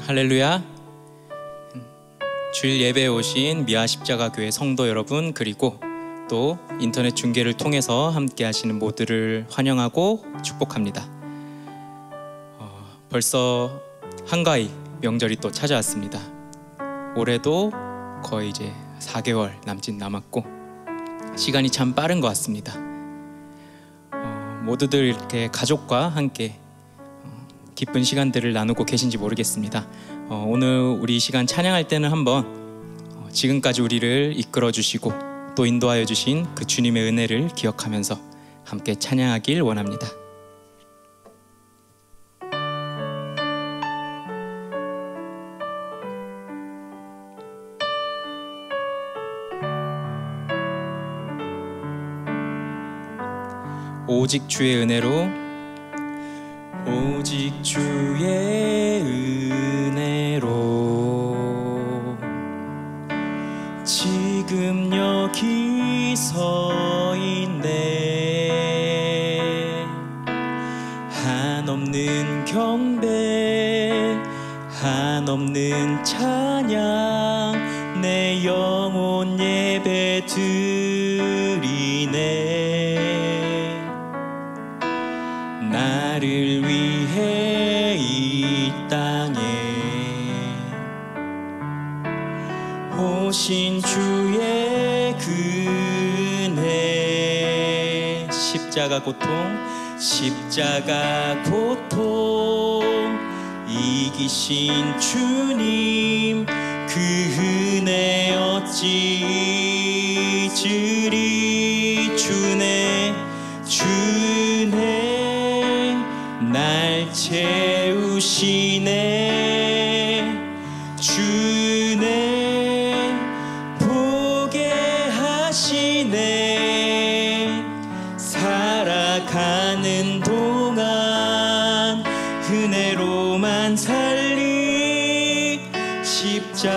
할렐루야. 주일 예배에 오신 미아 십자가교회 성도 여러분, 그리고 또 인터넷 중계를 통해서 함께 하시는 모두를 환영하고 축복합니다. 벌써 한가히 명절이 또 찾아왔습니다. 올해도 거의 이제 4개월 남짓 남았고 시간이 참 빠른 것 같습니다. 모두들 이렇게 가족과 함께 기쁜 시간들을 나누고 계신지 모르겠습니다. 오늘 우리 시간 찬양할 때는 한번 지금까지 우리를 이끌어 주시고 또 인도하여 주신 그 주님의 은혜를 기억하면서 함께 찬양하길 원합니다. 오직 주의 은혜로, 오직 주의 은혜로 지금 여기 서 있네. 한없는 경배, 한없는 찬양, 내 영혼 예배 드리네. 나를 위해 이 땅에 오신 주의 은혜, 십자가 고통, 십자가 고통 이기신 주님, 그 은혜 어찌 잊으리. 주네 주네 날 채우시네. 주네 보게 하시네. 살아가는 동안 은혜로만 살리. 십자가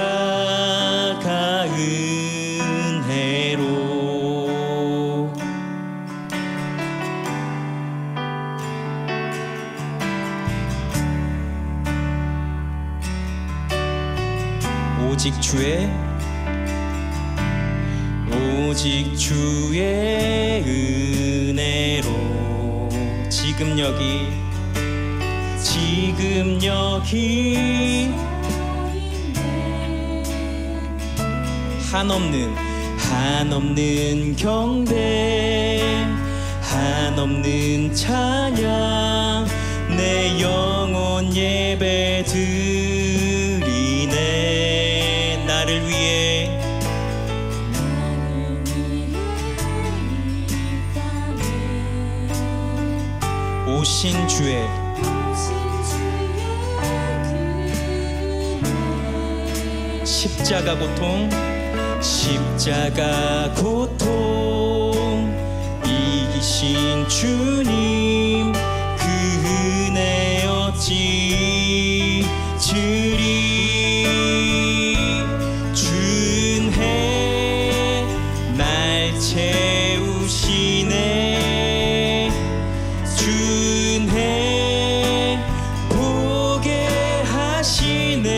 은혜로. 오직 주의 은혜로 지금 여기 한없는 경배, 한없는 찬양, 내 영혼 예배 드리네. 나를 위해 오신 주의 십자가 고통, 십자가 고통 이기신 주님, 그 은혜 어찌 잊으리. 주네 날 채우시네. 주네 보게 하시네.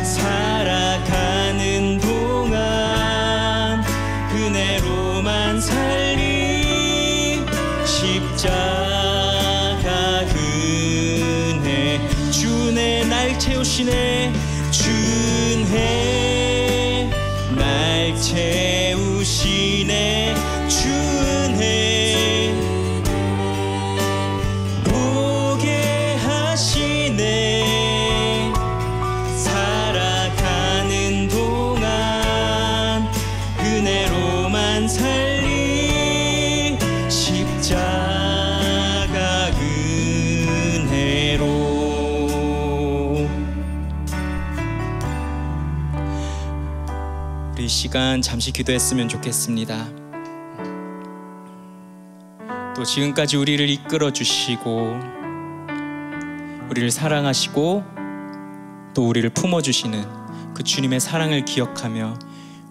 살아가는 동안 은혜로만 살리. 십자가 은혜. 주네 날 채우시네. 주네 날 채우시네. 주네 보게 하시네. 살아가는 동안 은혜로만 살리. 십자가 은혜로. 우리 시간 잠시 기도했으면 좋겠습니다. 또 지금까지 우리를 이끌어 주시고 우리를 사랑하시고 또 우리를 품어주시는 그 주님의 사랑을 기억하며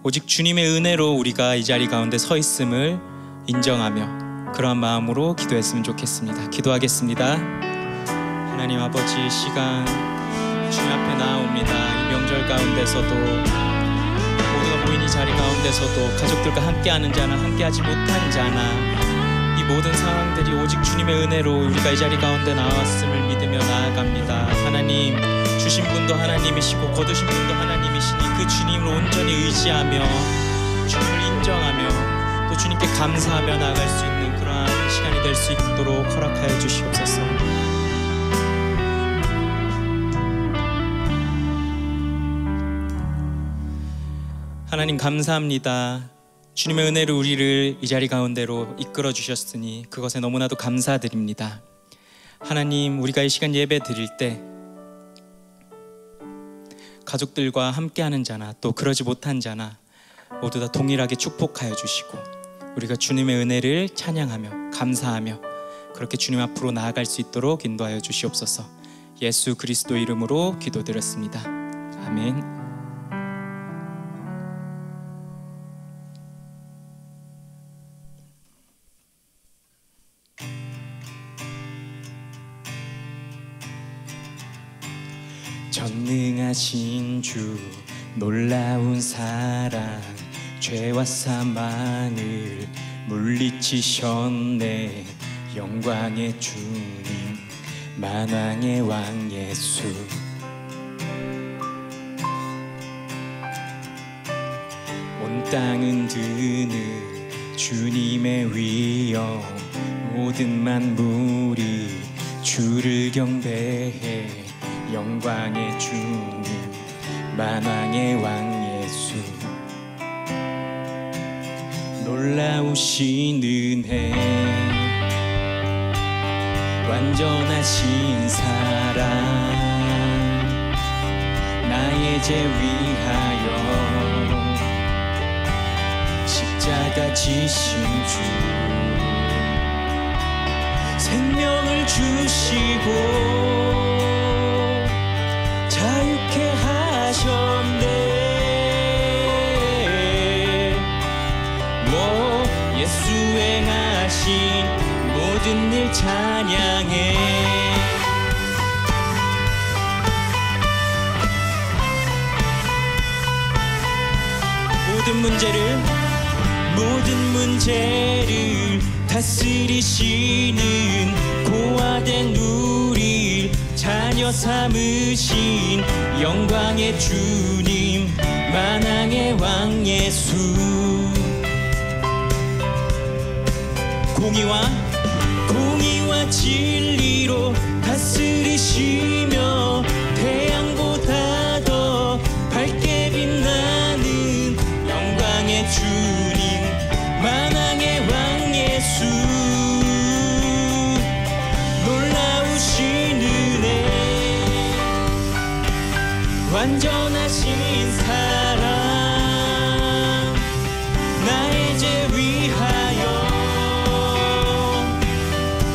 오직 주님의 은혜로 우리가 이 자리 가운데 서 있음을 인정하며 그러한 마음으로 기도했으면 좋겠습니다. 기도하겠습니다. 하나님 아버지, 시간 주님 앞에 나옵니다. 이 명절 가운데서도, 모두가 모인 이 자리 가운데서도, 가족들과 함께하는 자나 함께하지 못한 자나, 이 모든 상황들이 오직 주님의 은혜로 우리가 이 자리 가운데 나왔음을 믿으며 나아갑니다. 하나님, 주신 분도 하나님이시고 거두신 분도 하나님이시니 그 주님을 온전히 의지하며 주님을 인정하며 또 주님께 감사하며 나아갈 수 있는 그러한 시간이 될 수 있도록 허락하여 주시옵소서. 하나님 감사합니다. 주님의 은혜로 우리를 이 자리 가운데로 이끌어 주셨으니 그것에 너무나도 감사드립니다. 하나님, 우리가 이 시간 예배 드릴 때 가족들과 함께하는 자나 또 그러지 못한 자나 모두 다 동일하게 축복하여 주시고 우리가 주님의 은혜를 찬양하며 감사하며 그렇게 주님 앞으로 나아갈 수 있도록 인도하여 주시옵소서. 예수 그리스도 이름으로 기도드렸습니다. 아멘. 전능하신 주 놀라운 사랑 죄와 사망을 물리치셨네. 영광의 주님 만왕의 왕 예수, 온 땅은 드는 주님의 위엄, 모든 만물이 주를 경배해. 영광의 주님 만왕의 왕 예수, 놀라우신 은혜, 완전하신 사랑, 나의 죄 위하여 십자가 지신 주, 생명을 주시고 자유케 하셨네. 예수 행하신 모든 일 찬양해. 모든 문제를 다스리시는 고아된 우리 자녀 삼으신 영광의 주님 만왕의 왕 예수, 공의와 진리로 다스리시며 태양보다 더 밝게 빛나는 영광의 주님 만왕의 왕 예수, 놀라우신 은혜, 완전하신 사랑, 나의 죄 위하여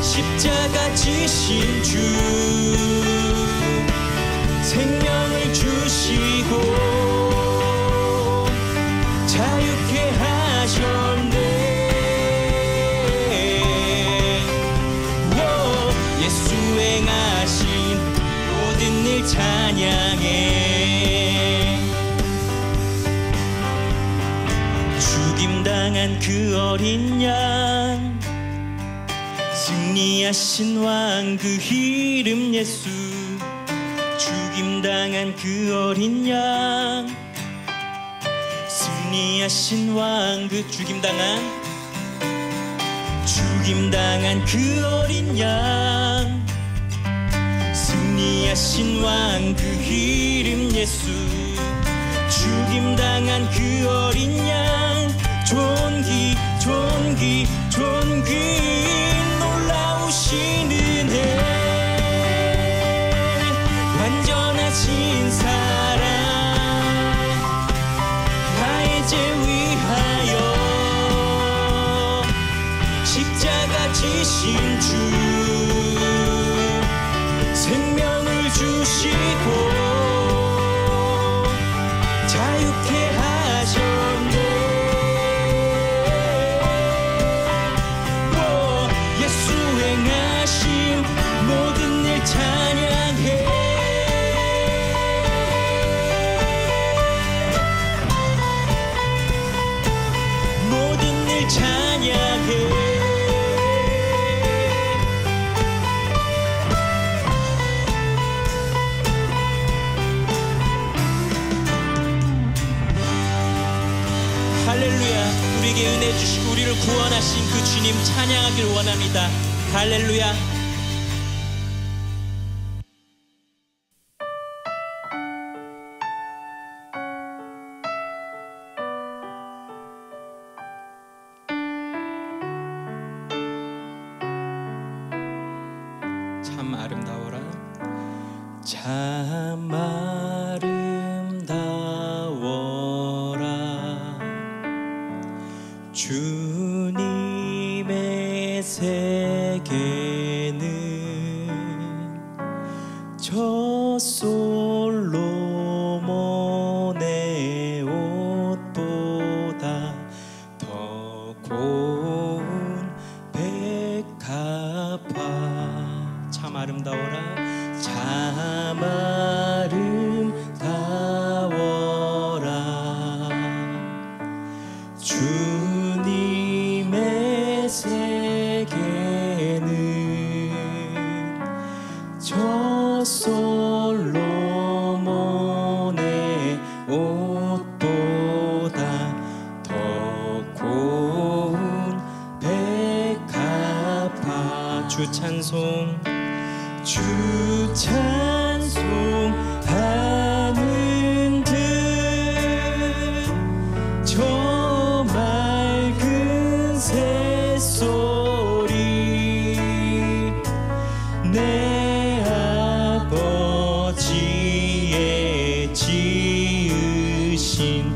십자가 지신 주, 생명을 주시고 자유케 하셨네. 예수 행하신 모든 일 찬양해. 죽임당한 그 어린 양, 승리하신 왕 그 이름 예수, 죽임당한 그 어린 양, 승리하신 왕 그 죽임당한 그 어린 양, 승리하신 왕 그 이름 예수, 죽임당한 그 어린 양, 존귀 놀라우신 은혜, 완전하신 사랑, 나의 죄 위하여 십자가 지신 주, 생명을 주시고 자유케 하셨네. 모든 일 찬양해. 우리를 구원하신 그 주님 찬양하길 원합니다. 할렐루야. 참 아름다워라. 참 아름다워라. 주님의 세계는 저 솔로몬의 옷보다 더 고운 백합화. 참 아름다워라. 참 아름다워라. 주님의 세계는 저 솔로몬의 옷보다 더 고운 백합화. 주 찬송. 주 찬송하는 듯 저 맑은 새소리 내 아버지의 지으신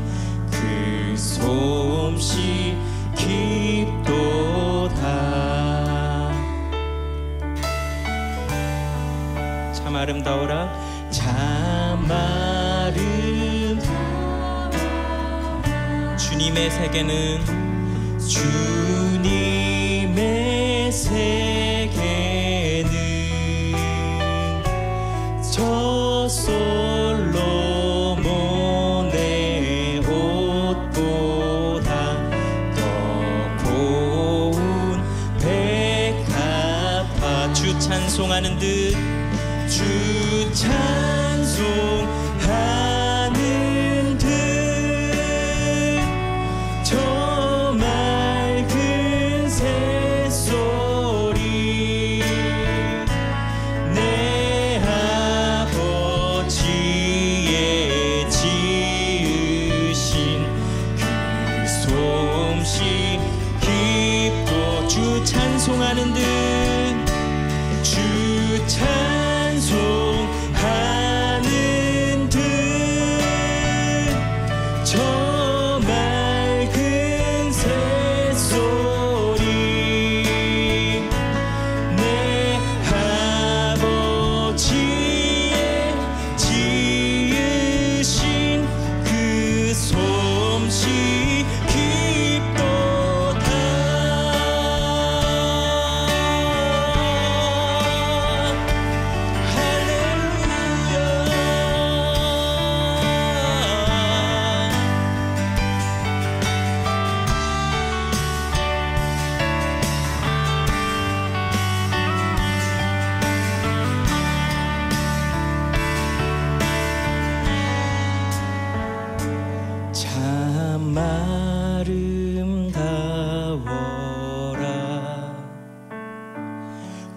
그 솜씨 깊도다. 참 아름다워라. 참 아름다워라. 주님의 세계는 주님의 세계는 저 솔로몬의 옷보다 더 고운 백합화. 주 찬송하는 듯 주 찬송하는 듯 저 맑은 새소리 내 아버지의 지으신 그 솜씨 깊도. 주 찬송하는 듯 주 찬송하는 듯 저 맑은 새소리 내 아버지의 지으신 그 솜씨 깊도다. 참 아름다워라.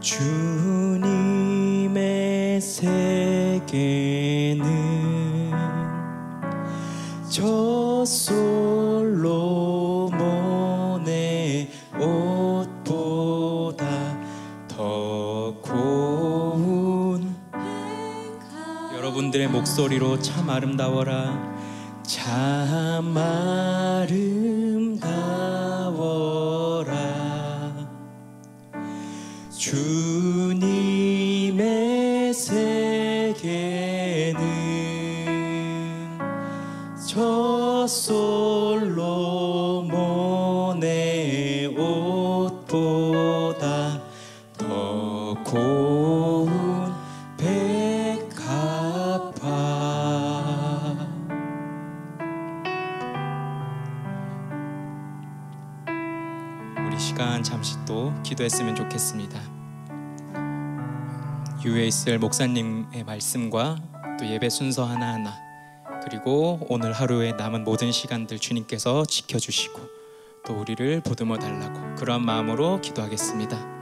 주님의 세계는 저 솔로몬의 옷보다 더 고운. 여러분들의 목소리로 참 아름다워라. 참 아름다워라. 주님의 세계는 저 솔로몬의 옷보다 더 고운 백합화. 우리 시간 잠시 또 기도했으면 좋겠습니다. 유에 있을 목사님의 말씀과 또 예배 순서 하나하나, 그리고 오늘 하루의 남은 모든 시간들 주님께서 지켜주시고 또 우리를 보듬어 달라고 그런 마음으로 기도하겠습니다.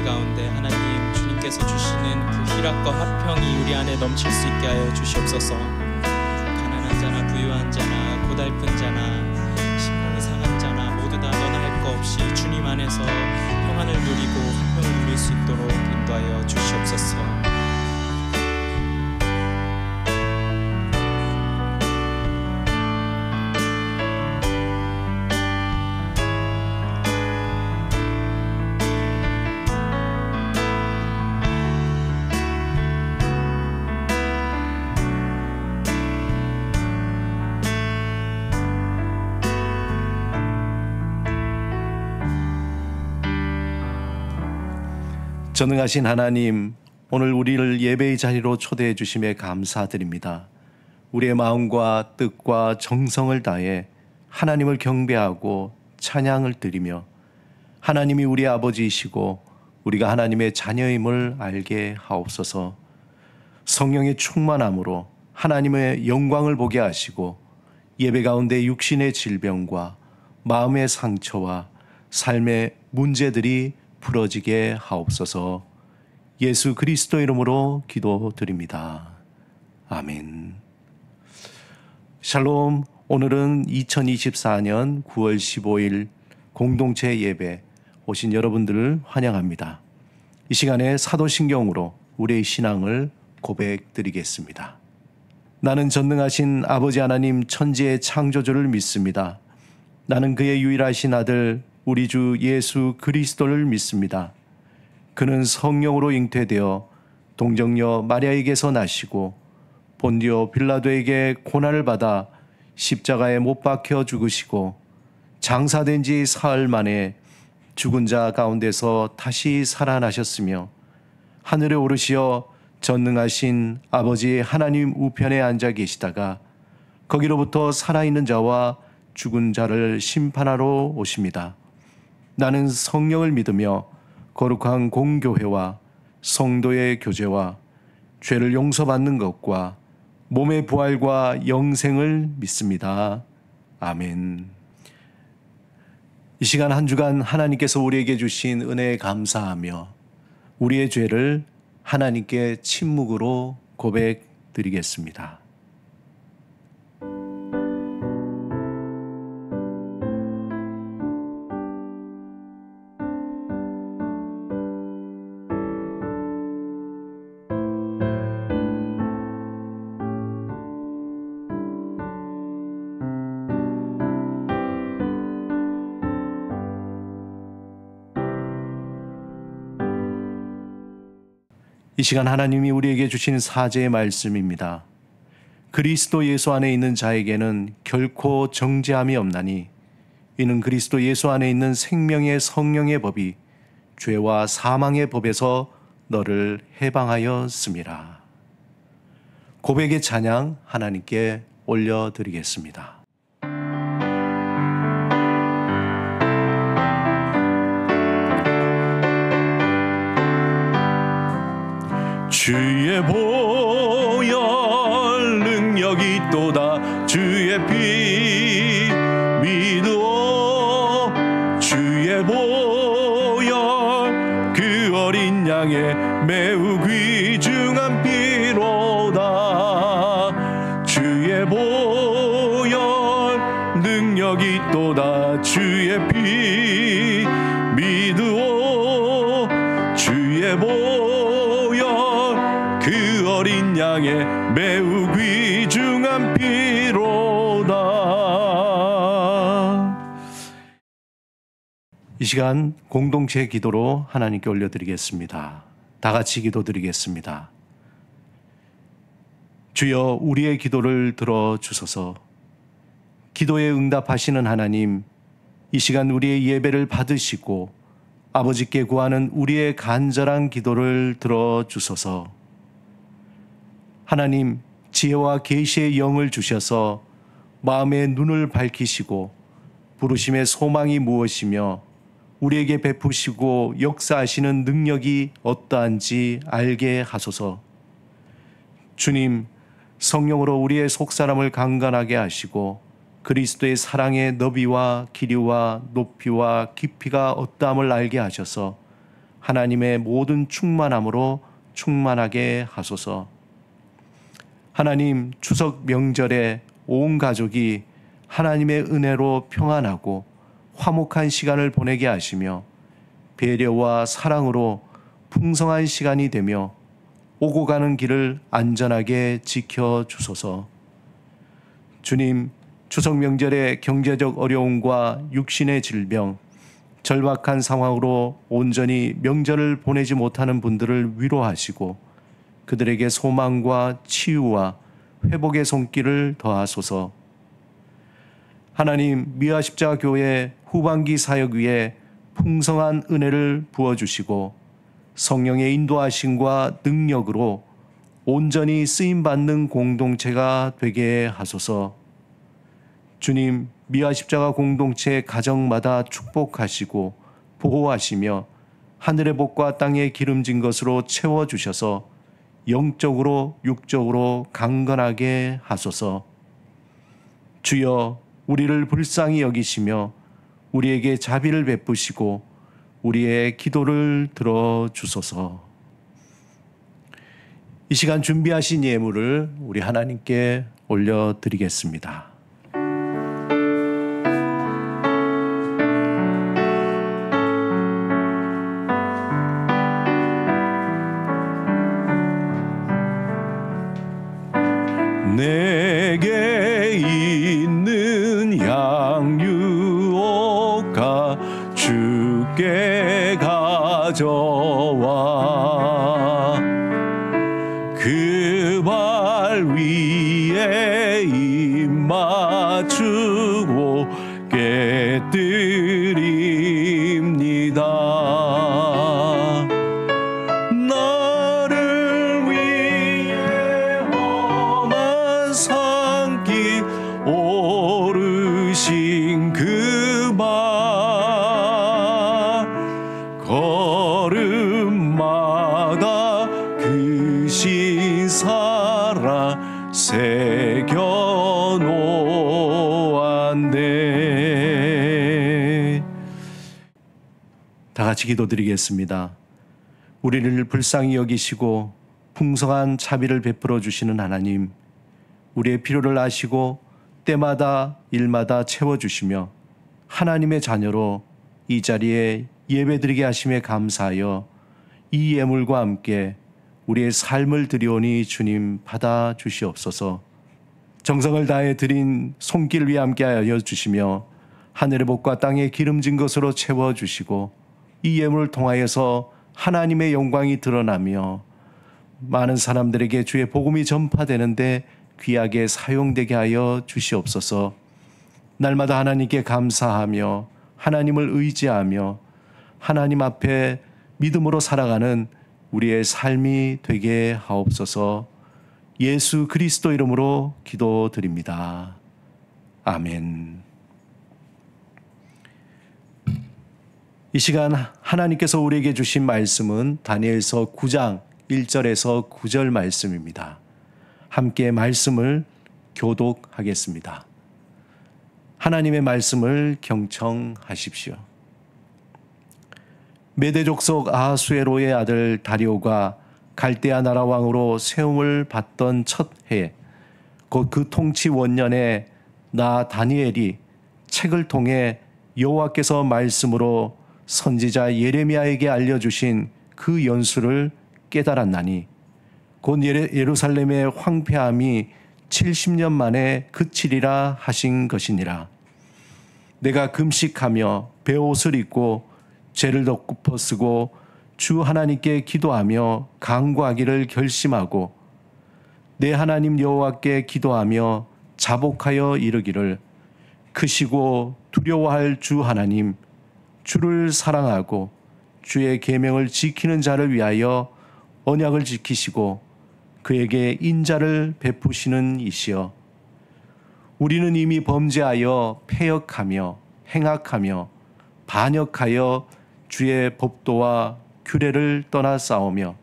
가운데 하나님 주님께서 주시는 그 희락과 화평이 우리 안에 넘칠 수 있게 하여 주시옵소서. 가난한 자나 부유한 자나 고달픈 자나 심령이 상한 자나 모두 다 너나 할 거 없이 주님 안에서 평안을 누리고 화평을 누릴 수 있도록 인도하여 주시옵소서. 전능하신 하나님, 오늘 우리를 예배의 자리로 초대해 주심에 감사드립니다. 우리의 마음과 뜻과 정성을 다해 하나님을 경배하고 찬양을 드리며 하나님이 우리의 아버지이시고 우리가 하나님의 자녀임을 알게 하옵소서. 성령의 충만함으로 하나님의 영광을 보게 하시고 예배 가운데 육신의 질병과 마음의 상처와 삶의 문제들이 풀어지게 하옵소서. 예수 그리스도 이름으로 기도드립니다. 아멘. 샬롬. 오늘은 2024년 9월 15일 공동체 예배 오신 여러분들을 환영합니다. 이 시간에 사도신경으로 우리의 신앙을 고백드리겠습니다. 나는 전능하신 아버지 하나님 천지의 창조주를 믿습니다. 나는 그의 유일하신 아들 우리 주 예수 그리스도를 믿습니다. 그는 성령으로 잉태되어 동정녀 마리아에게서 나시고 본디오 빌라도에게 고난을 받아 십자가에 못 박혀 죽으시고 장사된 지 사흘 만에 죽은 자 가운데서 다시 살아나셨으며 하늘에 오르시어 전능하신 아버지 하나님 우편에 앉아 계시다가 거기로부터 살아있는 자와 죽은 자를 심판하러 오십니다. 나는 성령을 믿으며 거룩한 공교회와 성도의 교제와 죄를 용서받는 것과 몸의 부활과 영생을 믿습니다. 아멘. 이 시간 한 주간 하나님께서 우리에게 주신 은혜에 감사하며 우리의 죄를 하나님께 침묵으로 고백드리겠습니다. 이 시간 하나님이 우리에게 주신 사제의 말씀입니다. 그리스도 예수 안에 있는 자에게는 결코 정죄함이 없나니 이는 그리스도 예수 안에 있는 생명의 성령의 법이 죄와 사망의 법에서 너를 해방하였음이라. 고백의 찬양 하나님께 올려드리겠습니다. 주의 보혈 능력이 또다 주의 피 믿어 주의 보혈 그 어린 양의 매우 귀중한 피로다 주의 보혈 능력이 또다 주의 피 믿어 주의 보혈 그 어린 양의 매우 귀중한 피로다. 이 시간 공동체 기도로 하나님께 올려드리겠습니다. 다 같이 기도드리겠습니다. 주여 우리의 기도를 들어주소서. 기도에 응답하시는 하나님, 이 시간 우리의 예배를 받으시고 아버지께 구하는 우리의 간절한 기도를 들어주소서. 하나님, 지혜와 계시의 영을 주셔서 마음의 눈을 밝히시고 부르심의 소망이 무엇이며 우리에게 베푸시고 역사하시는 능력이 어떠한지 알게 하소서. 주님, 성령으로 우리의 속사람을 강건하게 하시고 그리스도의 사랑의 너비와 길이와 높이와 깊이가 어떠함을 알게 하셔서 하나님의 모든 충만함으로 충만하게 하소서. 하나님, 추석 명절에 온 가족이 하나님의 은혜로 평안하고 화목한 시간을 보내게 하시며 배려와 사랑으로 풍성한 시간이 되며 오고 가는 길을 안전하게 지켜주소서. 주님, 추석 명절에 경제적 어려움과 육신의 질병, 절박한 상황으로 온전히 명절을 보내지 못하는 분들을 위로하시고 그들에게 소망과 치유와 회복의 손길을 더하소서. 하나님, 미아 십자가 교회 후반기 사역 위에 풍성한 은혜를 부어주시고 성령의 인도하심과 능력으로 온전히 쓰임받는 공동체가 되게 하소서. 주님, 미아 십자가 공동체 가정마다 축복하시고 보호하시며 하늘의 복과 땅의 기름진 것으로 채워주셔서 영적으로 육적으로 강건하게 하소서. 주여, 우리를 불쌍히 여기시며 우리에게 자비를 베푸시고 우리의 기도를 들어주소서. 이 시간 준비하신 예물을 우리 하나님께 올려드리겠습니다. 내게 있는 양유옥가 주께 가져와 그 발 위에 입 맞추고 깨뜨립니다. 나를 위해 험한 산길 오르신 그 발 걸음마다 그 신사랑 새겨놓았네. 다 같이 기도드리겠습니다. 우리를 불쌍히 여기시고 풍성한 자비를 베풀어 주시는 하나님, 우리의 필요를 아시고 때마다 일마다 채워주시며 하나님의 자녀로 이 자리에 예배드리게 하심에 감사하여 이 예물과 함께 우리의 삶을 드리오니 주님 받아 주시옵소서. 정성을 다해 드린 손길 위에 함께하여 주시며 하늘의 복과 땅의 기름진 것으로 채워주시고 이 예물을 통하여서 하나님의 영광이 드러나며 많은 사람들에게 주의 복음이 전파되는데 귀하게 사용되게 하여 주시옵소서. 날마다 하나님께 감사하며 하나님을 의지하며 하나님 앞에 믿음으로 살아가는 우리의 삶이 되게 하옵소서. 예수 그리스도 이름으로 기도드립니다. 아멘. 이 시간 하나님께서 우리에게 주신 말씀은 다니엘서 9장 1절에서 9절 말씀입니다. 함께 말씀을 교독하겠습니다. 하나님의 말씀을 경청하십시오. 메대 족속 아하수에로의 아들 다리오가 갈대아 나라 왕으로 세움을 받던 첫 해, 곧 그 통치 원년에 나 다니엘이 책을 통해 여호와께서 말씀으로 선지자 예레미야에게 알려주신 그 연수를 깨달았나니 곧 예루살렘의 황폐함이 70년 만에 그치리라 하신 것이니라. 내가 금식하며 베옷을 입고 죄를 덮어 쓰고 주 하나님께 기도하며 간구하기를 결심하고 내 하나님 여호와께 기도하며 자복하여 이르기를 크시고 두려워할 주 하나님, 주를 사랑하고 주의 계명을 지키는 자를 위하여 언약을 지키시고 그에게 인자를 베푸시는 이시여, 우리는 이미 범죄하여 패역하며 행악하며 반역하여 주의 법도와 규례를 떠나 싸우며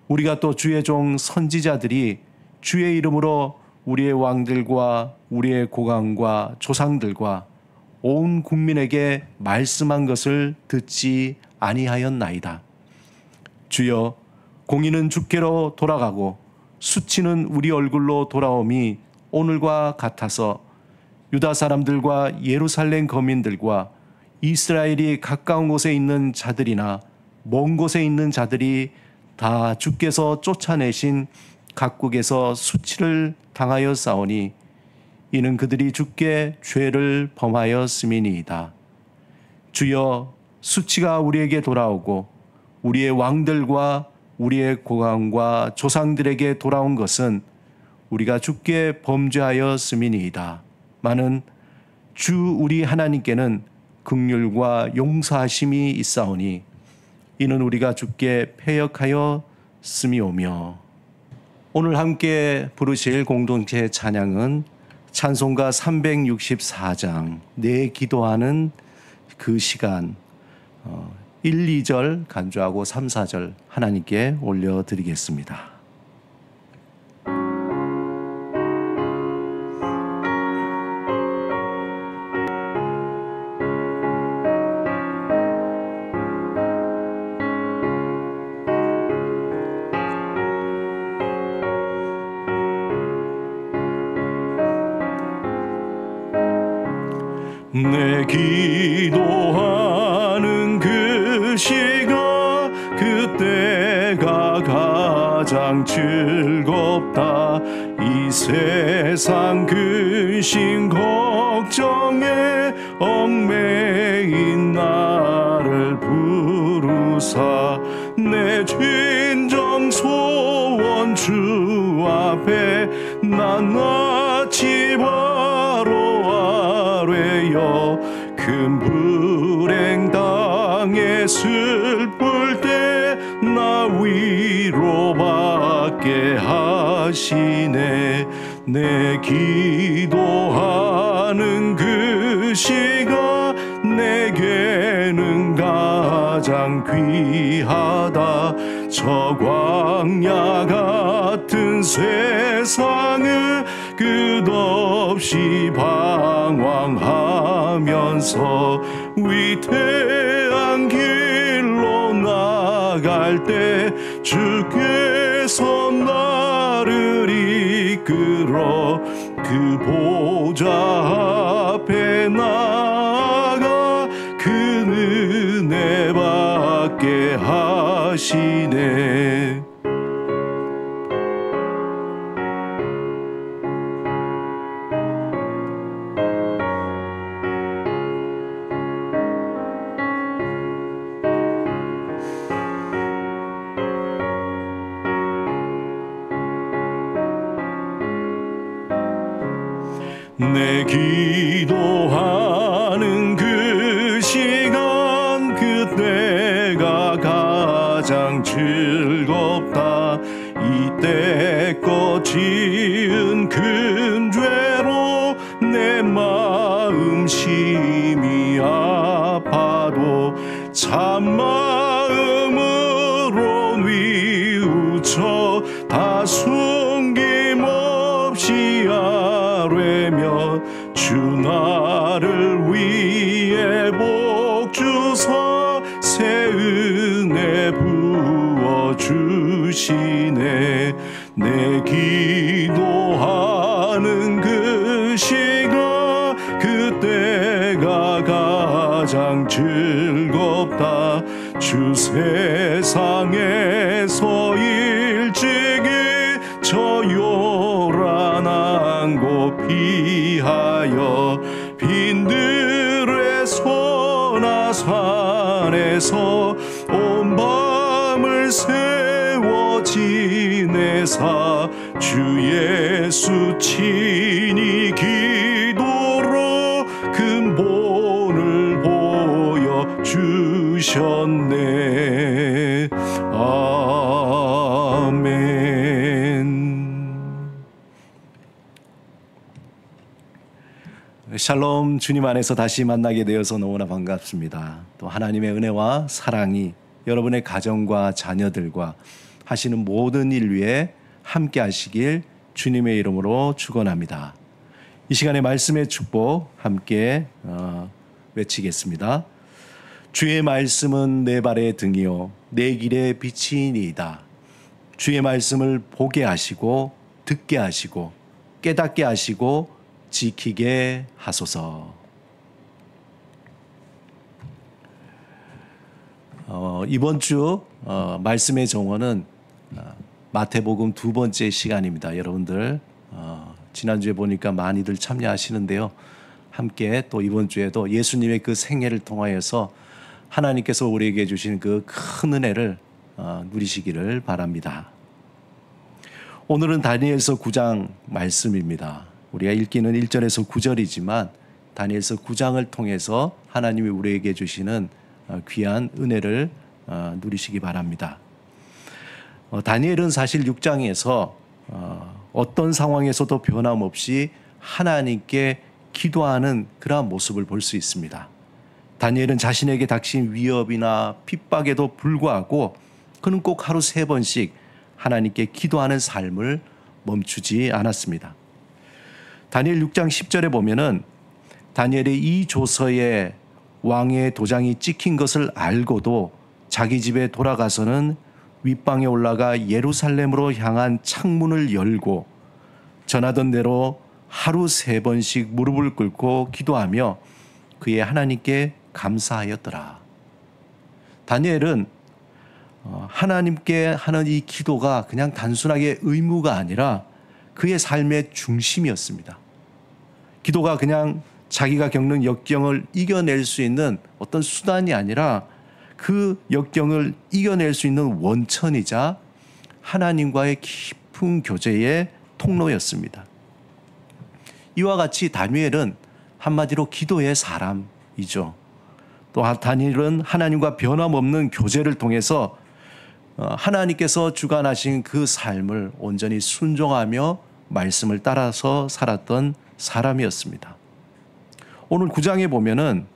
우리가 또 주의 종 선지자들이 주의 이름으로 우리의 왕들과 우리의 고관과 조상들과 온 국민에게 말씀한 것을 듣지 아니하였나이다. 주여, 공의는 주께로 돌아가고 수치는 우리 얼굴로 돌아옴이 오늘과 같아서 유다 사람들과 예루살렘 거민들과 이스라엘이 가까운 곳에 있는 자들이나 먼 곳에 있는 자들이 다 주께서 쫓아내신 각국에서 수치를 당하여 싸우니 이는 그들이 주께 죄를 범하였음이니이다. 주여, 수치가 우리에게 돌아오고 우리의 왕들과 우리의 고관과 조상들에게 돌아온 것은 우리가 주께 범죄하였음이니이다. 마는 주 우리 하나님께는 긍휼과 용서하심이 있사오니 이는 우리가 주께 패역하였음이오며. 오늘 함께 부르실 공동체 찬양은 찬송가 364장 내 기도하는 그 시간 1, 2절 간주하고 3, 4절 하나님께 올려드리겠습니다. 내 기도하는 그 시간 그때가 가장 즐겁다. 이 세상 근심 걱정에 얽매인 나를 부르사 내 진정 소원 주 앞에 낱낱이 바로 아뢰어 큰 불행 당해 슬플 때 나 위로받게 하시네. 내 기도하는 그 시간 내게는 가장 귀하다. 저 광야 같은 세상을 끝없이 방황하면서 위태한 길로 나갈 때 주께서 나를 이끌어 그 보좌 앞에 나아가 그 은혜 받게 하시네. 내 기도하는 그 시간 그때가 가장 즐겁다. 이때껏 지은 큰 죄로 내 마음 심히 아파도 참마음으로 뉘우쳐 다 숨김없이 아뢰며 주 나를 위해 복 주사 새 은혜 부어 주시네. 내 기도하는 그 시간 그때가 가장 즐겁다. 주 세상에서 일찍이 저 요란한 곳 피하여 빈들의 소나 산에서 온 밤을 세워 지내사 주 예수 친히 기도로 근본을 보여 주셨네. 아멘. 샬롬, 주님 안에서 다시 만나게 되어서 너무나 반갑습니다. 또 하나님의 은혜와 사랑이 여러분의 가정과 자녀들과 하시는 모든 일 위에 함께 하시길 주님의 이름으로 축원합니다. 이 시간에 말씀의 축복 함께 외치겠습니다. 주의 말씀은 내 발의 등이요 내 길의 빛이니이다. 주의 말씀을 보게 하시고 듣게 하시고 깨닫게 하시고 지키게 하소서. 이번 주 말씀의 정원은 마태복음 2번째 시간입니다. 여러분들 지난주에 보니까 많이들 참여하시는데요. 함께 또 이번 주에도 예수님의 그 생애를 통하여서 하나님께서 우리에게 주신 그 큰 은혜를 누리시기를 바랍니다. 오늘은 다니엘서 9장 말씀입니다. 우리가 읽기는 1절에서 9절이지만 다니엘서 9장을 통해서 하나님이 우리에게 주시는 귀한 은혜를 누리시기 바랍니다. 다니엘은 사실 6장에서 어떤 상황에서도 변함없이 하나님께 기도하는 그러한 모습을 볼 수 있습니다. 다니엘은 자신에게 닥친 위협이나 핍박에도 불구하고 그는 꼭 하루 3번씩 하나님께 기도하는 삶을 멈추지 않았습니다. 다니엘 6장 10절에 보면은 다니엘의 이 조서에 왕의 도장이 찍힌 것을 알고도 자기 집에 돌아가서는 윗방에 올라가 예루살렘으로 향한 창문을 열고 전하던 대로 하루 3번씩 무릎을 꿇고 기도하며 그의 하나님께 감사하였더라. 다니엘은 하나님께 하는 이 기도가 그냥 단순하게 의무가 아니라 그의 삶의 중심이었습니다. 기도가 그냥 자기가 겪는 역경을 이겨낼 수 있는 어떤 수단이 아니라 그 역경을 이겨낼 수 있는 원천이자 하나님과의 깊은 교제의 통로였습니다. 이와 같이 다니엘은 한마디로 기도의 사람이죠. 또 다니엘은 하나님과 변함없는 교제를 통해서 하나님께서 주관하신 그 삶을 온전히 순종하며 말씀을 따라서 살았던 사람이었습니다. 오늘 9장에 보면은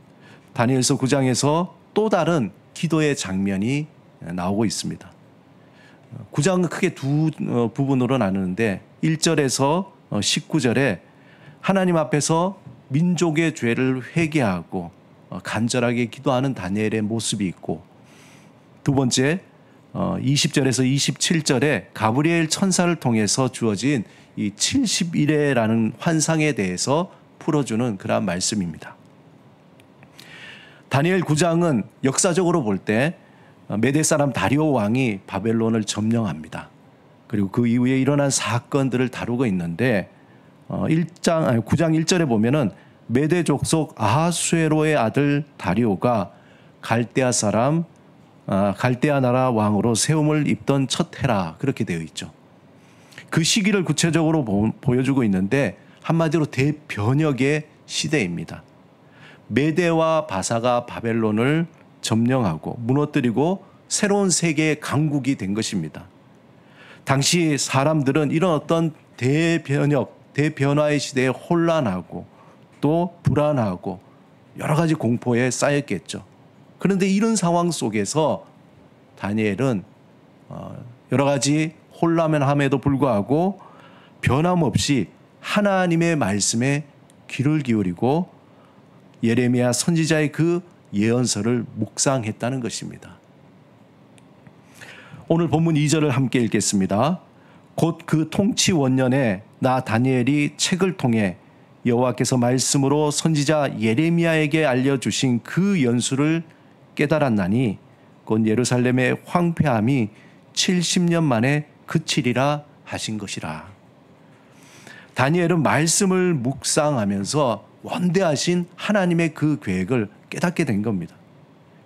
다니엘서 9장에서 또 다른 기도의 장면이 나오고 있습니다. 9장은 크게 두 부분으로 나누는데 1절에서 19절에 하나님 앞에서 민족의 죄를 회개하고 간절하게 기도하는 다니엘의 모습이 있고, 두 번째 20절에서 27절에 가브리엘 천사를 통해서 주어진 이 70일에라는 환상에 대해서 풀어주는 그러한 말씀입니다. 다니엘 9장은 역사적으로 볼 때 메대 사람 다리오 왕이 바벨론을 점령합니다. 그리고 그 이후에 일어난 사건들을 다루고 있는데 9장 1절에 보면은 메대 족속 아하수에로의 아들 다리오가 갈대아 나라 왕으로 세움을 입던 첫 해라, 그렇게 되어 있죠. 그 시기를 구체적으로 보여주고 있는데 한마디로 대변혁의 시대입니다. 메대와 바사가 바벨론을 점령하고 무너뜨리고 새로운 세계의 강국이 된 것입니다. 당시 사람들은 이런 어떤 대변화의 시대에 혼란하고 또 불안하고 여러 가지 공포에 쌓였겠죠. 그런데 이런 상황 속에서 다니엘은 여러 가지 혼란함에도 불구하고 변함없이 하나님의 말씀에 귀를 기울이고 예레미야 선지자의 그 예언서를 묵상했다는 것입니다. 오늘 본문 2절을 함께 읽겠습니다. 곧 그 통치 원년에 나 다니엘이 책을 통해 여호와께서 말씀으로 선지자 예레미야에게 알려주신 그 연수를 깨달았나니 곧 예루살렘의 황폐함이 70년 만에 그치리라 하신 것이라. 다니엘은 말씀을 묵상하면서 원대하신 하나님의 그 계획을 깨닫게 된 겁니다.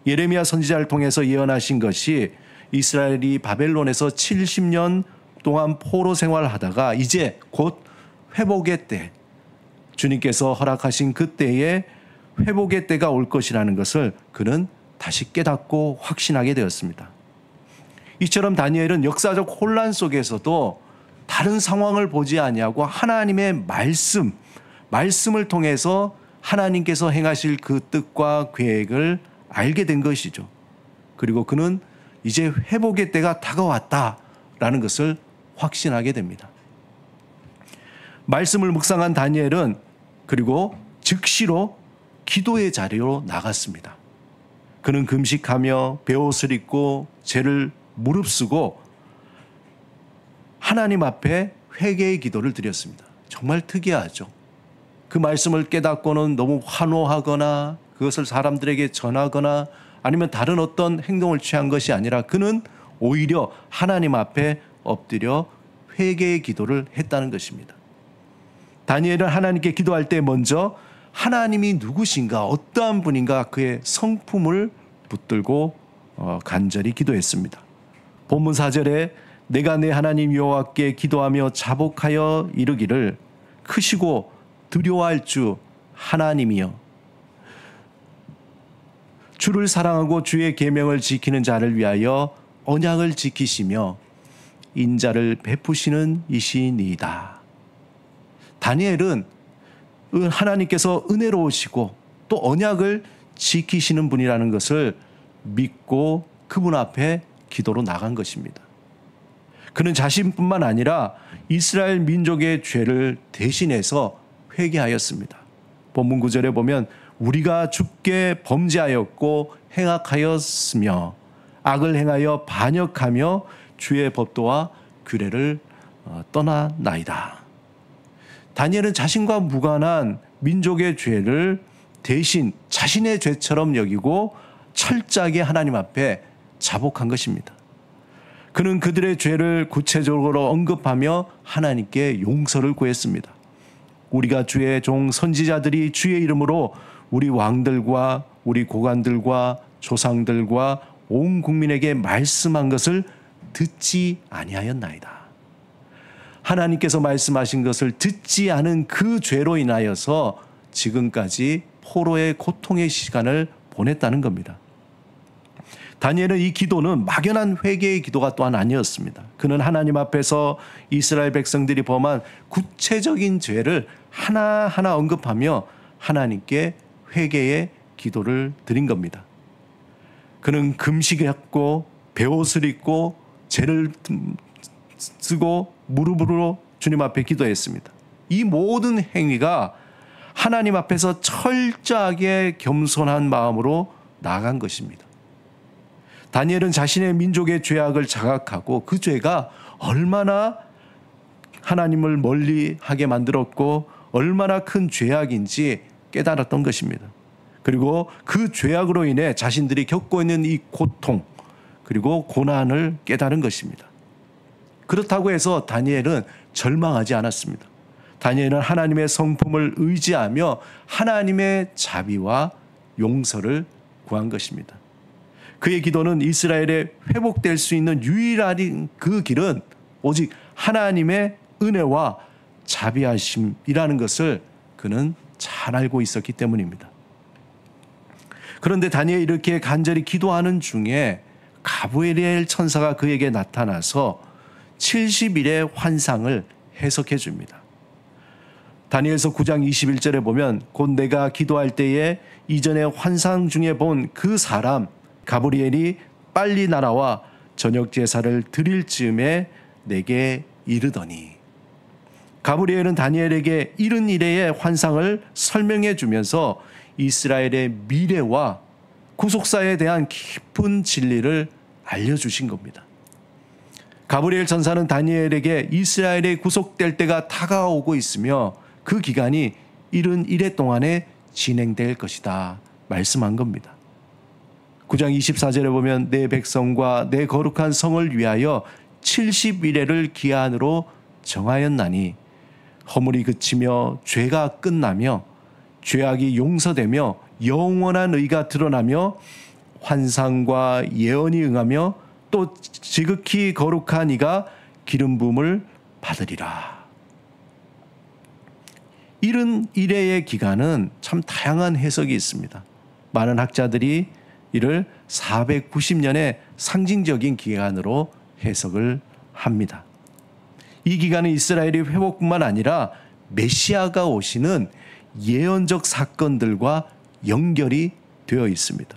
예레미야 선지자를 통해서 예언하신 것이 이스라엘이 바벨론에서 70년 동안 포로 생활하다가 이제 곧 회복의 때, 주님께서 허락하신 그 때에 회복의 때가 올 것이라는 것을 그는 다시 깨닫고 확신하게 되었습니다. 이처럼 다니엘은 역사적 혼란 속에서도 다른 상황을 보지 아니하고 하나님의 말씀을 통해서 하나님께서 행하실 그 뜻과 계획을 알게 된 것이죠. 그리고 그는 이제 회복의 때가 다가왔다라는 것을 확신하게 됩니다. 말씀을 묵상한 다니엘은 그리고 즉시로 기도의 자리로 나갔습니다. 그는 금식하며 베옷을 입고 죄를 무릅쓰고 하나님 앞에 회개의 기도를 드렸습니다. 정말 특이하죠. 그 말씀을 깨닫고는 너무 환호하거나 그것을 사람들에게 전하거나 아니면 다른 어떤 행동을 취한 것이 아니라 그는 오히려 하나님 앞에 엎드려 회개의 기도를 했다는 것입니다. 다니엘은 하나님께 기도할 때 먼저 하나님이 누구신가, 어떠한 분인가 그의 성품을 붙들고 간절히 기도했습니다. 본문 4절에 내가 내 하나님 여호와께 기도하며 자복하여 이르기를 크시고 두려워할 주 하나님이여 주를 사랑하고 주의 계명을 지키는 자를 위하여 언약을 지키시며 인자를 베푸시는 이시니이다. 다니엘은 하나님께서 은혜로우시고 또 언약을 지키시는 분이라는 것을 믿고 그분 앞에 기도로 나간 것입니다. 그는 자신뿐만 아니라 이스라엘 민족의 죄를 대신해서 회개하였습니다. 본문 9절에 보면 우리가 주께 범죄하였고 행악하였으며 악을 행하여 반역하며 주의 법도와 규례를 떠나나이다. 다니엘은 자신과 무관한 민족의 죄를 대신 자신의 죄처럼 여기고 철저하게 하나님 앞에 자복한 것입니다. 그는 그들의 죄를 구체적으로 언급하며 하나님께 용서를 구했습니다. 우리가 주의 종 선지자들이 주의 이름으로 우리 왕들과 우리 고관들과 조상들과 온 국민에게 말씀한 것을 듣지 아니하였나이다. 하나님께서 말씀하신 것을 듣지 않은 그 죄로 인하여서 지금까지 포로의 고통의 시간을 보냈다는 겁니다. 다니엘은 이 기도는 막연한 회개의 기도가 또한 아니었습니다. 그는 하나님 앞에서 이스라엘 백성들이 범한 구체적인 죄를 하나하나 언급하며 하나님께 회개의 기도를 드린 겁니다. 그는 금식했고 베옷을 입고 죄를 쓰고 무릎으로 주님 앞에 기도했습니다. 이 모든 행위가 하나님 앞에서 철저하게 겸손한 마음으로 나아간 것입니다. 다니엘은 자신의 민족의 죄악을 자각하고 그 죄가 얼마나 하나님을 멀리하게 만들었고 얼마나 큰 죄악인지 깨달았던 것입니다. 그리고 그 죄악으로 인해 자신들이 겪고 있는 이 고통 그리고 고난을 깨달은 것입니다. 그렇다고 해서 다니엘은 절망하지 않았습니다. 다니엘은 하나님의 성품을 의지하며 하나님의 자비와 용서를 구한 것입니다. 그의 기도는 이스라엘에 회복될 수 있는 유일한 그 길은 오직 하나님의 은혜와 자비하심이라는 것을 그는 잘 알고 있었기 때문입니다. 그런데 다니엘이 이렇게 간절히 기도하는 중에 가브리엘 천사가 그에게 나타나서 70일의 환상을 해석해 줍니다. 다니엘서 9장 21절에 보면 곧 내가 기도할 때에 이전에 환상 중에 본 그 사람 가브리엘이 빨리 날아와 저녁 제사를 드릴 즈음에 내게 이르더니, 가브리엘은 다니엘에게 이른 이래의 환상을 설명해 주면서 이스라엘의 미래와 구속사에 대한 깊은 진리를 알려주신 겁니다. 가브리엘 천사는 다니엘에게 이스라엘이 구속될 때가 다가오고 있으며 그 기간이 이른 이래 동안에 진행될 것이다 말씀한 겁니다. 9장 24절에 보면 내 백성과 내 거룩한 성을 위하여 70일회를 기한으로 정하였나니 허물이 그치며 죄가 끝나며 죄악이 용서되며 영원한 의가 드러나며 환상과 예언이 응하며 또 지극히 거룩한 이가 기름 부음을 받으리라. 이른 이래의 기간은 참 다양한 해석이 있습니다. 많은 학자들이 이를 490년의 상징적인 기간으로 해석을 합니다. 이 기간은 이스라엘의 회복뿐만 아니라 메시아가 오시는 예언적 사건들과 연결이 되어 있습니다.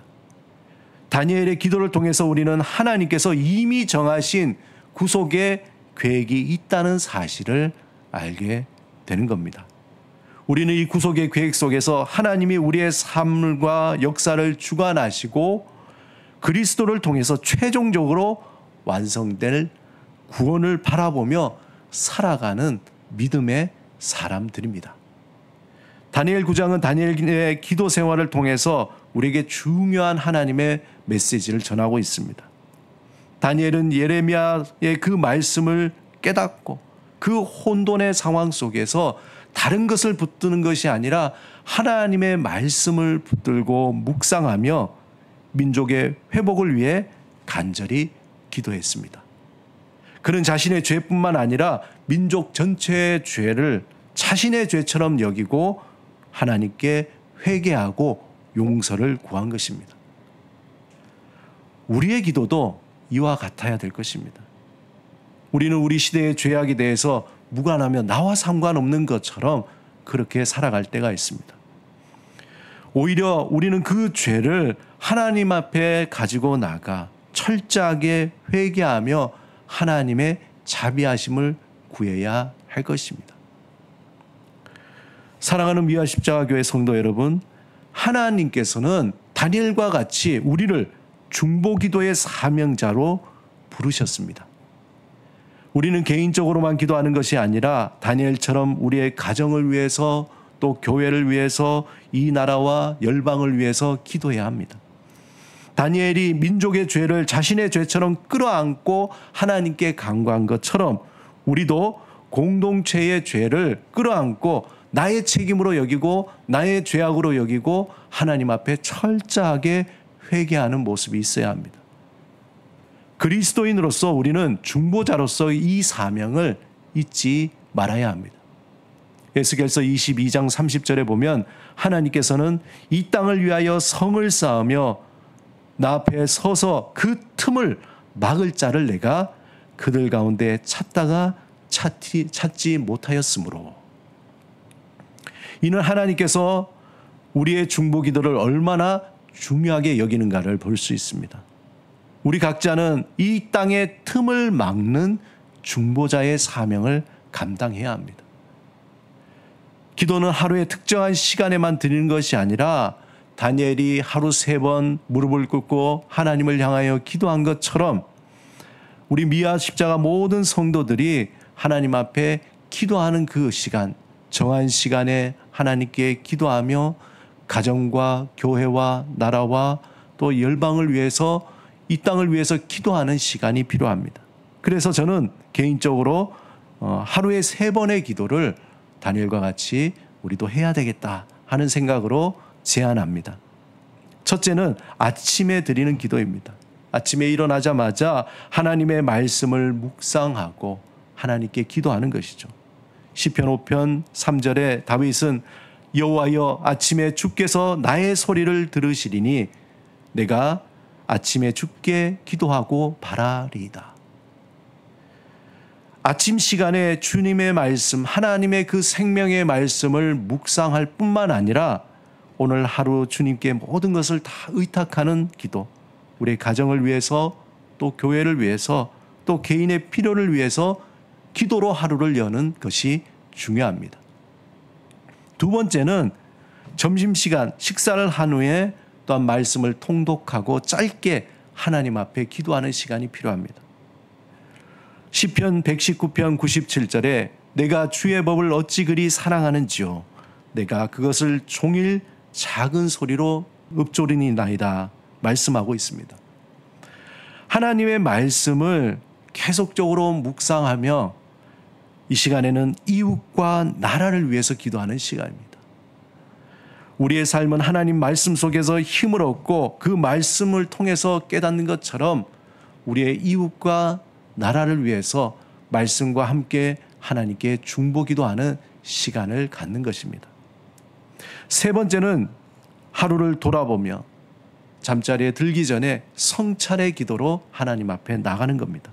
다니엘의 기도를 통해서 우리는 하나님께서 이미 정하신 구속의 계획이 있다는 사실을 알게 되는 겁니다. 우리는 이 구속의 계획 속에서 하나님이 우리의 삶과 역사를 주관하시고 그리스도를 통해서 최종적으로 완성될 구원을 바라보며 살아가는 믿음의 사람들입니다. 다니엘 9장은 다니엘의 기도 생활을 통해서 우리에게 중요한 하나님의 메시지를 전하고 있습니다. 다니엘은 예레미야의 그 말씀을 깨닫고 그 혼돈의 상황 속에서 다른 것을 붙드는 것이 아니라 하나님의 말씀을 붙들고 묵상하며 민족의 회복을 위해 간절히 기도했습니다. 그는 자신의 죄뿐만 아니라 민족 전체의 죄를 자신의 죄처럼 여기고 하나님께 회개하고 용서를 구한 것입니다. 우리의 기도도 이와 같아야 될 것입니다. 우리는 우리 시대의 죄악에 대해서 무관하며 나와 상관없는 것처럼 그렇게 살아갈 때가 있습니다. 오히려 우리는 그 죄를 하나님 앞에 가지고 나가 철저하게 회개하며 하나님의 자비하심을 구해야 할 것입니다. 사랑하는 미화 십자가교회 성도 여러분, 하나님께서는 다니엘과 같이 우리를 중보기도의 사명자로 부르셨습니다. 우리는 개인적으로만 기도하는 것이 아니라 다니엘처럼 우리의 가정을 위해서 또 교회를 위해서 이 나라와 열방을 위해서 기도해야 합니다. 다니엘이 민족의 죄를 자신의 죄처럼 끌어안고 하나님께 간구한 것처럼 우리도 공동체의 죄를 끌어안고 나의 책임으로 여기고 나의 죄악으로 여기고 하나님 앞에 철저하게 회개하는 모습이 있어야 합니다. 그리스도인으로서 우리는 중보자로서 이 사명을 잊지 말아야 합니다. 에스겔서 22장 30절에 보면 하나님께서는 이 땅을 위하여 성을 쌓으며 나 앞에 서서 그 틈을 막을 자를 내가 그들 가운데 찾다가 찾지 못하였으므로. 이는 하나님께서 우리의 중보 기도를 얼마나 중요하게 여기는가를 볼 수 있습니다. 우리 각자는 이 땅의 틈을 막는 중보자의 사명을 감당해야 합니다. 기도는 하루의 특정한 시간에만 드리는 것이 아니라 다니엘이 하루 3번 무릎을 꿇고 하나님을 향하여 기도한 것처럼 우리 미아 십자가 모든 성도들이 하나님 앞에 기도하는 그 시간, 정한 시간에 하나님께 기도하며 가정과 교회와 나라와 또 열방을 위해서 이 땅을 위해서 기도하는 시간이 필요합니다. 그래서 저는 개인적으로 하루에 3번의 기도를 다니엘과 같이 우리도 해야 되겠다 하는 생각으로 제안합니다. 첫째는 아침에 드리는 기도입니다. 아침에 일어나자마자 하나님의 말씀을 묵상하고 하나님께 기도하는 것이죠. 시편 5편 3절에 다윗은 여호와여 아침에 주께서 나의 소리를 들으시리니 내가 아침에 주께 기도하고 바라리이다. 아침 시간에 주님의 말씀, 하나님의 그 생명의 말씀을 묵상할 뿐만 아니라 오늘 하루 주님께 모든 것을 다 의탁하는 기도, 우리의 가정을 위해서 또 교회를 위해서 또 개인의 필요를 위해서 기도로 하루를 여는 것이 중요합니다. 두 번째는 점심시간 식사를 한 후에 또한 말씀을 통독하고 짧게 하나님 앞에 기도하는 시간이 필요합니다. 시편 119편 97절에 내가 주의 법을 어찌 그리 사랑하는지요 내가 그것을 종일 작은 소리로 읊조리니이다 말씀하고 있습니다. 하나님의 말씀을 계속적으로 묵상하며 이 시간에는 이웃과 나라를 위해서 기도하는 시간입니다. 우리의 삶은 하나님 말씀 속에서 힘을 얻고 그 말씀을 통해서 깨닫는 것처럼 우리의 이웃과 나라를 위해서 말씀과 함께 하나님께 중보기도하는 시간을 갖는 것입니다. 세 번째는 하루를 돌아보며 잠자리에 들기 전에 성찰의 기도로 하나님 앞에 나가는 겁니다.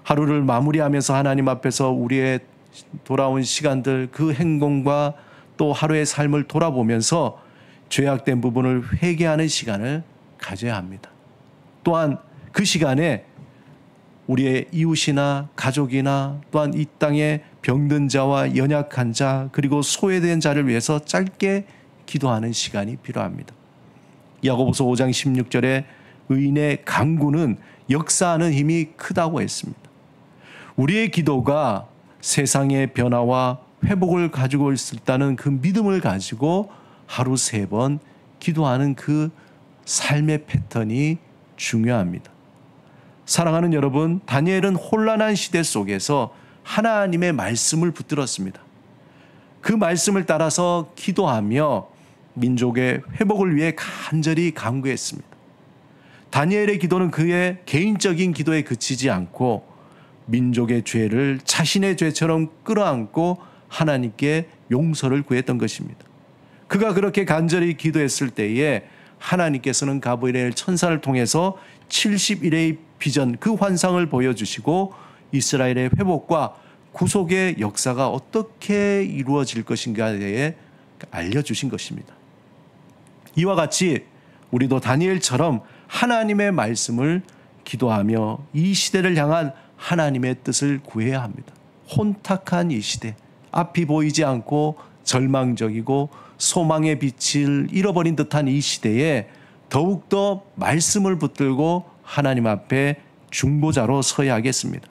하루를 마무리하면서 하나님 앞에서 우리의 돌아온 시간들 그 행동과 또 하루의 삶을 돌아보면서 죄악된 부분을 회개하는 시간을 가져야 합니다. 또한 그 시간에 우리의 이웃이나 가족이나 또한 이 땅에 병든 자와 연약한 자 그리고 소외된 자를 위해서 짧게 기도하는 시간이 필요합니다. 야고보서 5장 16절에 의인의 간구는 역사하는 힘이 크다고 했습니다. 우리의 기도가 세상의 변화와 회복을 가지고 있다는 그 믿음을 가지고 하루 3번 기도하는 그 삶의 패턴이 중요합니다. 사랑하는 여러분, 다니엘은 혼란한 시대 속에서 하나님의 말씀을 붙들었습니다. 그 말씀을 따라서 기도하며 민족의 회복을 위해 간절히 간구했습니다. 다니엘의 기도는 그의 개인적인 기도에 그치지 않고 민족의 죄를 자신의 죄처럼 끌어안고 하나님께 용서를 구했던 것입니다. 그가 그렇게 간절히 기도했을 때에 하나님께서는 가브리엘 천사를 통해서 70일의 비전, 그 환상을 보여주시고 이스라엘의 회복과 구속의 역사가 어떻게 이루어질 것인가에 대해 알려주신 것입니다. 이와 같이 우리도 다니엘처럼 하나님의 말씀을 기도하며 이 시대를 향한 하나님의 뜻을 구해야 합니다. 혼탁한 이 시대, 앞이 보이지 않고 절망적이고 소망의 빛을 잃어버린 듯한 이 시대에 더욱더 말씀을 붙들고 하나님 앞에 중보자로 서야 하겠습니다.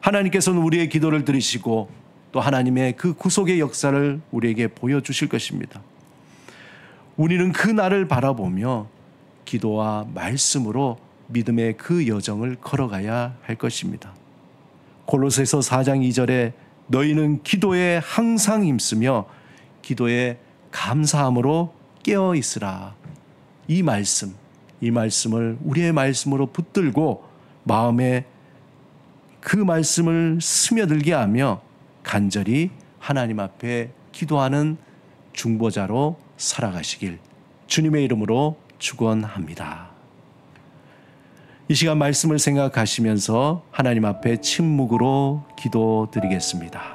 하나님께서는 우리의 기도를 들으시고 또 하나님의 그 구속의 역사를 우리에게 보여주실 것입니다. 우리는 그 날을 바라보며 기도와 말씀으로 믿음의 그 여정을 걸어가야 할 것입니다. 골로새서 4장 2절에 너희는 기도에 항상 힘쓰며 기도에 감사함으로 깨어 있으라. 이 말씀을 우리의 말씀으로 붙들고 마음에 그 말씀을 스며들게 하며 간절히 하나님 앞에 기도하는 중보자로 살아가시길 주님의 이름으로 축원합니다. 이 시간 말씀을 생각하시면서 하나님 앞에 침묵으로 기도드리겠습니다.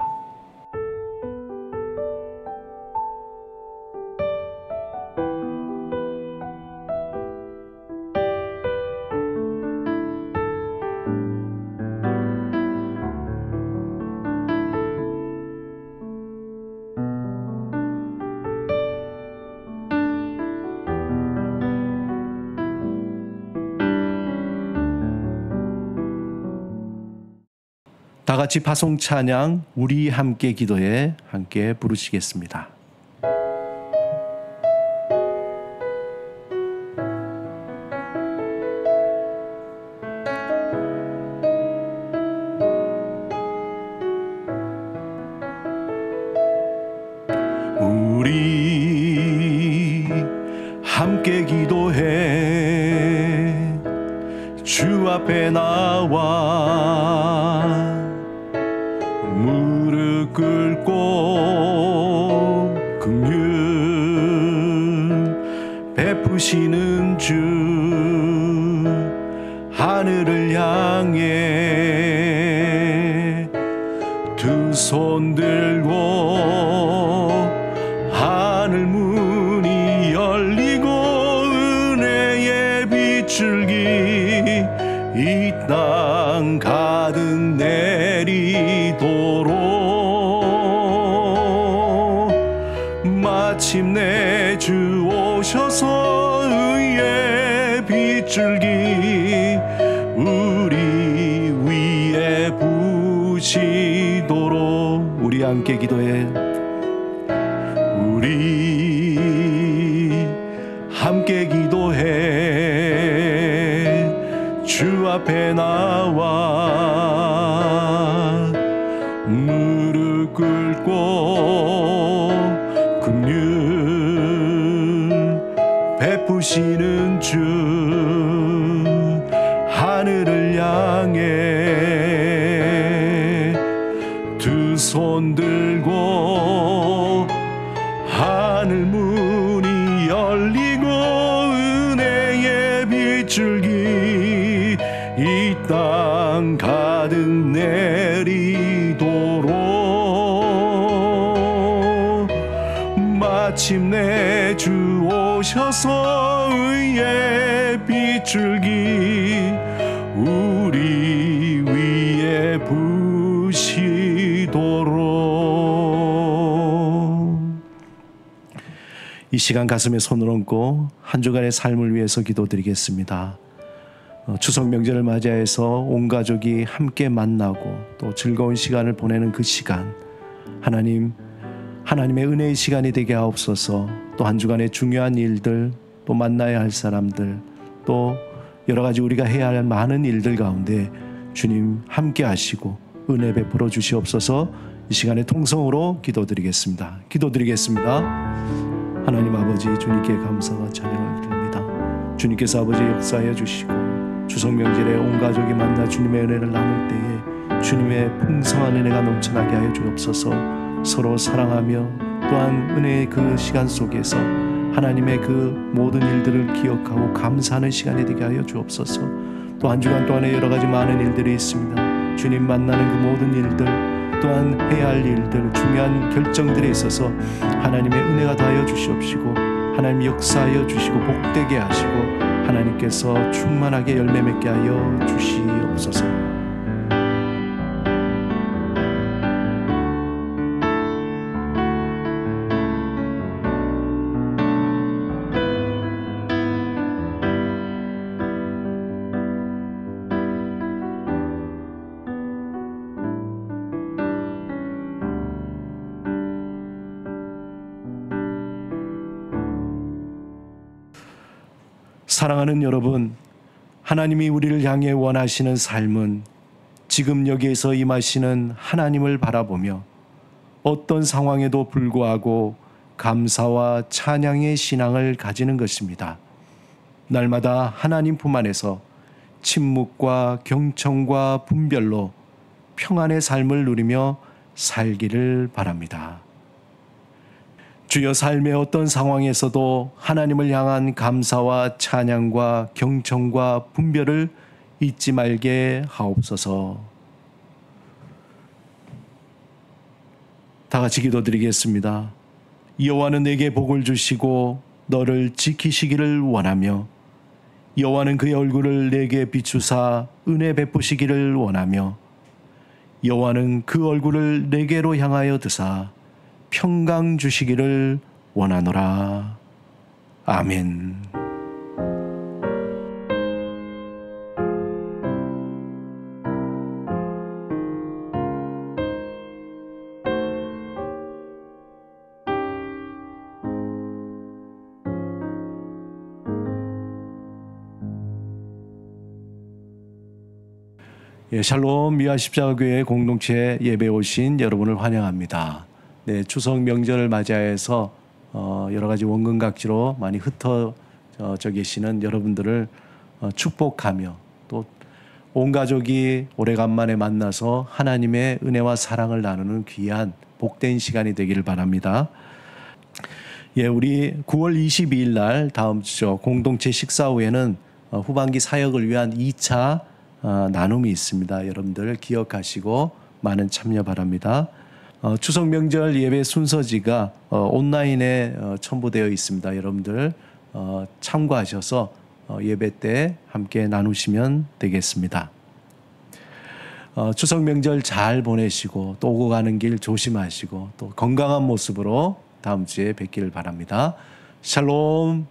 다 같이 파송 찬양 우리 함께 기도에 함께 부르시겠습니다. 우리 함께 기도해 주 앞에 나와 무릎 꿇고 긍휼 베푸시는 주 하늘을 향해 두 손 들고 하늘 문이 열리고 은혜의 빗줄기 이 땅 가득 내리도록 마침내 주 오셔서 의의 빗줄기 우리 위에 부시도록 우리 함께 기도해 우리 함께 기도해 주 앞에 나와 무릎 꿇고 긍휼 베푸시는 주 하늘을 향해 두 손 들고 하늘 문이 열리고 은혜의 빗줄기 이 땅 가득 내리도록 마침내 주 오셔서 의의 빗줄기 우리 위에 부시도록. 이 시간 가슴에 손을 얹고 한 주간의 삶을 위해서 기도드리겠습니다. 추석 명절을 맞이해서 온 가족이 함께 만나고 또 즐거운 시간을 보내는 그 시간, 하나님의 은혜의 시간이 되게 하옵소서. 또 한 주간의 중요한 일들, 또 만나야 할 사람들, 또 여러 가지 우리가 해야 할 많은 일들 가운데 주님 함께 하시고 은혜 베풀어 주시옵소서. 이 시간에 통성으로 기도드리겠습니다. 하나님 아버지, 주님께 감사와 찬양을 드립니다. 주님께서 아버지 역사하여 주시고 추석 명절에 온 가족이 만나 주님의 은혜를 나눌 때에 주님의 풍성한 은혜가 넘쳐나게 하여 주옵소서. 서로 사랑하며 또한 은혜의 그 시간 속에서 하나님의 그 모든 일들을 기억하고 감사하는 시간이 되게 하여 주옵소서. 또 한 주간 동안에 여러 가지 많은 일들이 있습니다. 주님 만나는 그 모든 일들, 또한 해야 할 일들, 중요한 결정들에 있어서 하나님의 은혜가 더하여 주시옵시고 하나님 역사하여 주시고 복되게 하시고 하나님께서 충만하게 열매 맺게 하여 주시옵소서. 사랑하는 여러분, 하나님이 우리를 향해 원하시는 삶은 지금 여기에서 임하시는 하나님을 바라보며 어떤 상황에도 불구하고 감사와 찬양의 신앙을 가지는 것입니다. 날마다 하나님 품 안에서 침묵과 경청과 분별로 평안의 삶을 누리며 살기를 바랍니다. 주여, 삶의 어떤 상황에서도 하나님을 향한 감사와 찬양과 경청과 분별을 잊지 말게 하옵소서. 다 같이 기도드리겠습니다. 여호와는 내게 복을 주시고 너를 지키시기를 원하며 여호와는 그의 얼굴을 내게 비추사 은혜 베푸시기를 원하며 여호와는 그 얼굴을 내게로 향하여 드사 평강 주시기를 원하노라. 아멘. 샬롬 미아 십자가교회 공동체 예배에 오신 여러분을 환영합니다. 네, 추석 명절을 맞이해서 여러 가지 원근각지로 많이 흩어져 계시는 여러분들을 축복하며 또 온 가족이 오래간만에 만나서 하나님의 은혜와 사랑을 나누는 귀한 복된 시간이 되기를 바랍니다. 예, 우리 9월 22일 날 다음 주 공동체 식사 후에는 후반기 사역을 위한 2차 나눔이 있습니다. 여러분들 기억하시고 많은 참여 바랍니다. 추석 명절 예배 순서지가 온라인에 첨부되어 있습니다. 여러분들 참고하셔서 예배 때 함께 나누시면 되겠습니다. 추석 명절 잘 보내시고 또 오고 가는 길 조심하시고 또 건강한 모습으로 다음 주에 뵙기를 바랍니다. 샬롬.